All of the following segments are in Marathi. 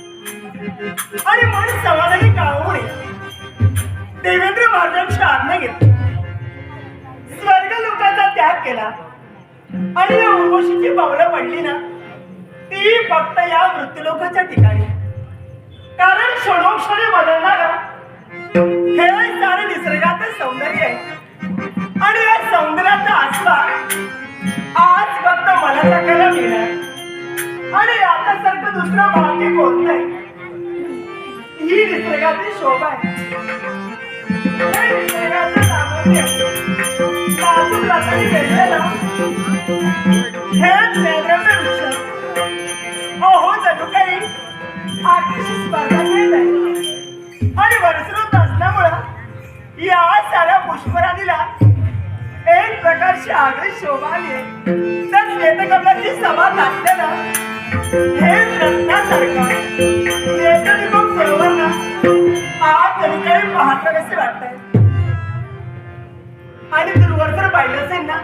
आणि मन समाधानी काळवणे देवेंद्र महाराजांची आज्ञा घेतली, स्वर्ग लोकांचा त्याग केला आणि या उर्वशीची पावलं पडली ना ती फक्त या मृत्यूलोकाच्या ठिकाणी. कारण क्षणोक्षणी बदलणारा हे सारे निसर्गाचं सौंदर्य आहे आणि या सौंदर्याचा आस्वाद आज फक्त मला सकाळला मिळणार आणि याच्यासारखं दुसरं भाग्य कोणतं आहे. ही निसर्गाची शोभा आहे. निसर्गाचं सामर्थ्य नाजूक लाकडी वेढलेलं हेच नैद्रव्य वृक्ष अहो जणू काही आकाशी स्पर्धा खेळत आहे आणि वर्षऋत असल्यामुळं या साऱ्या पुष्पराणीला एक प्रकारची आगळी शोभा आली आहे. तर श्वेतकमलाची सभा घातलेला हे रत्नासारखा श्वेतनिकोप सरोवरला आज जणू काही पाहतं कसे वाटतंय. आणि दूरवर जर पाहिलं असेल ना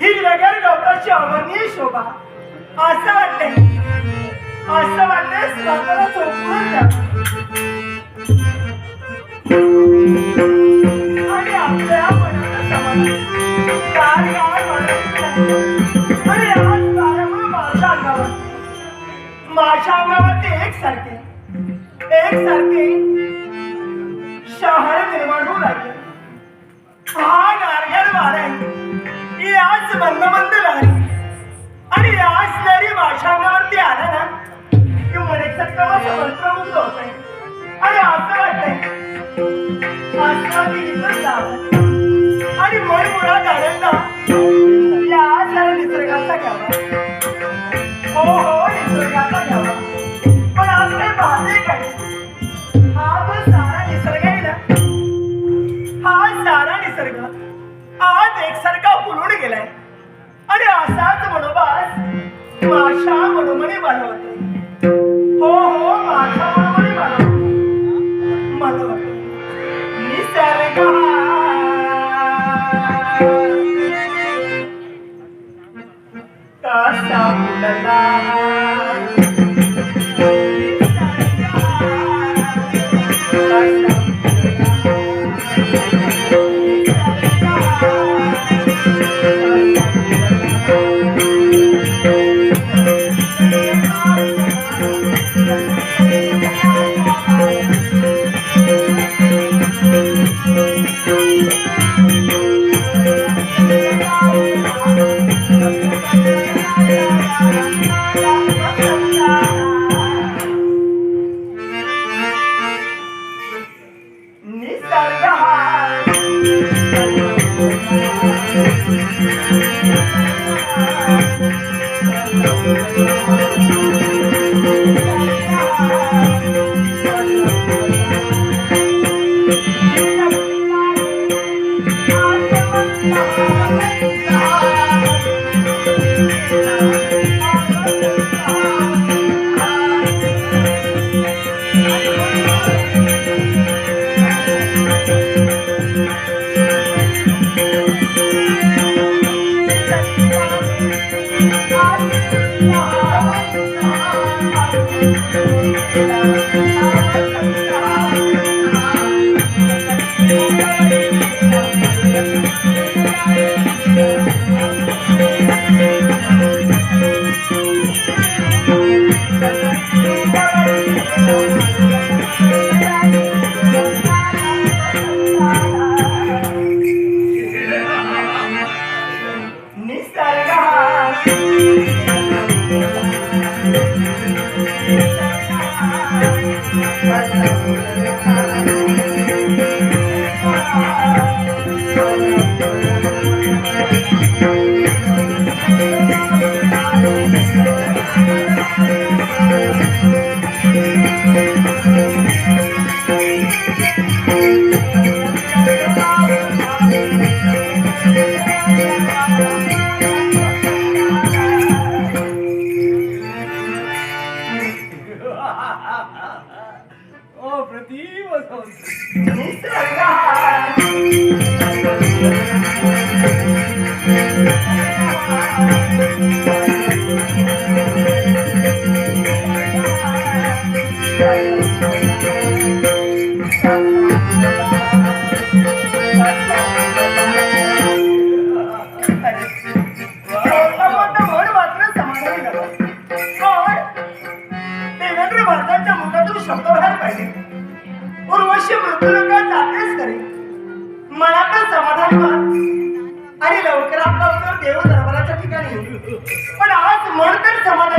ही लगेर गवताची अवर्णीय शोभा असं वाटतंय स्वतःला चोपून जा आणि आपल्या मनाला समाधान काय आणि आज ताऱ्यामुळे माझ्या अंगावरती एकसारखे शहर निर्माण होऊ लागले. हा गारगार वारा आहे याच मंद लागली आणि याच तरी माझ्या अंगावरती आला ना की मन एकसारखं असं मंत्रमुग्ध होत आहे आणि असं वाटतंय आणि मन मुळात आनंद या साऱ्या निसर्गाचा घ्यावा. हो निसर्गाचा घ्यावा. पण आज काय पाहते काय हा जो सारा निसर्ग आहे ना हा सारा निसर्ग आज एकसारखा फुलून गेलाय आणि असाच मनोबास माझ्या मनोमनी बनवतो. हो माझ्या मनोमनी बनवतो निसर्ग कसा फुलला निसर्ग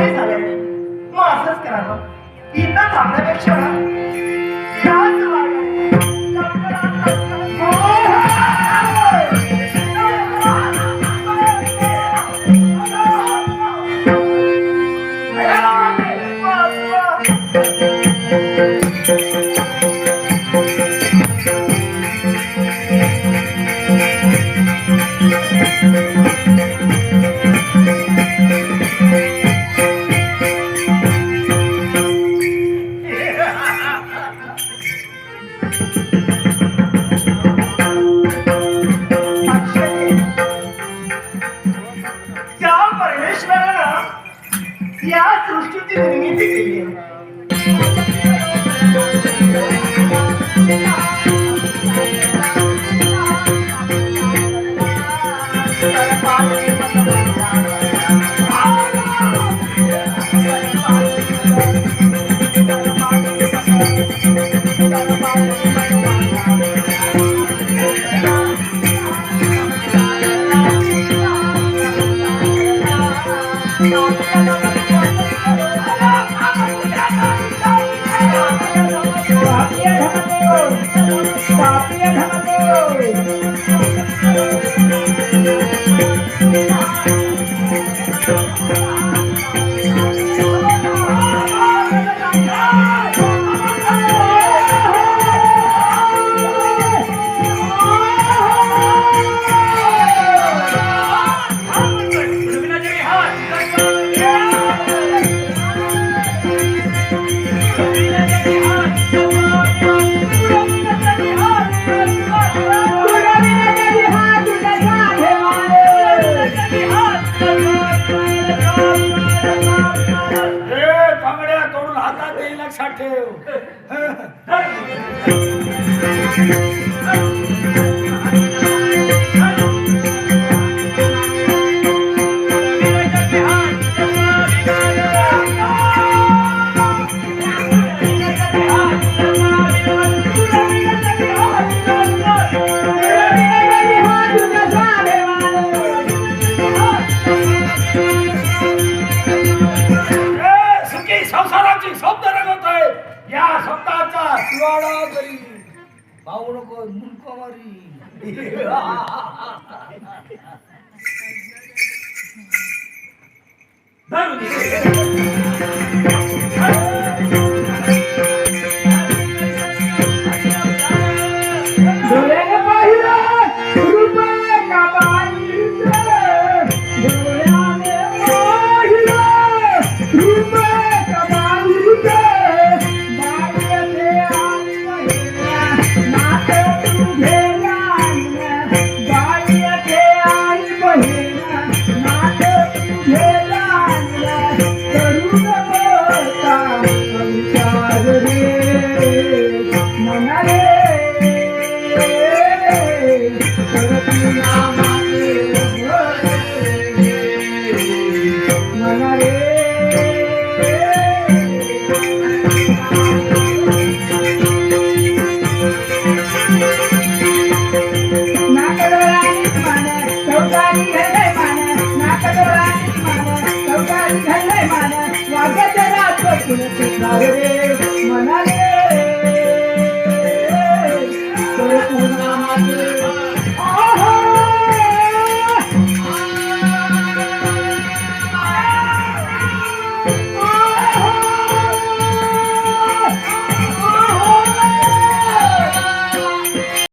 काही झालंय मग असंच करावं इथं थांबण्यापेक्षा याच मार्गाने त्या परमेश्वरानं या सृष्टीची निर्मिती केली आहे. लक्षात ठेव. संसाराची शब्द रंगत आहे या शब्दाचा शिवाडा करी पाहू नको मुलकावारी. धरू दे.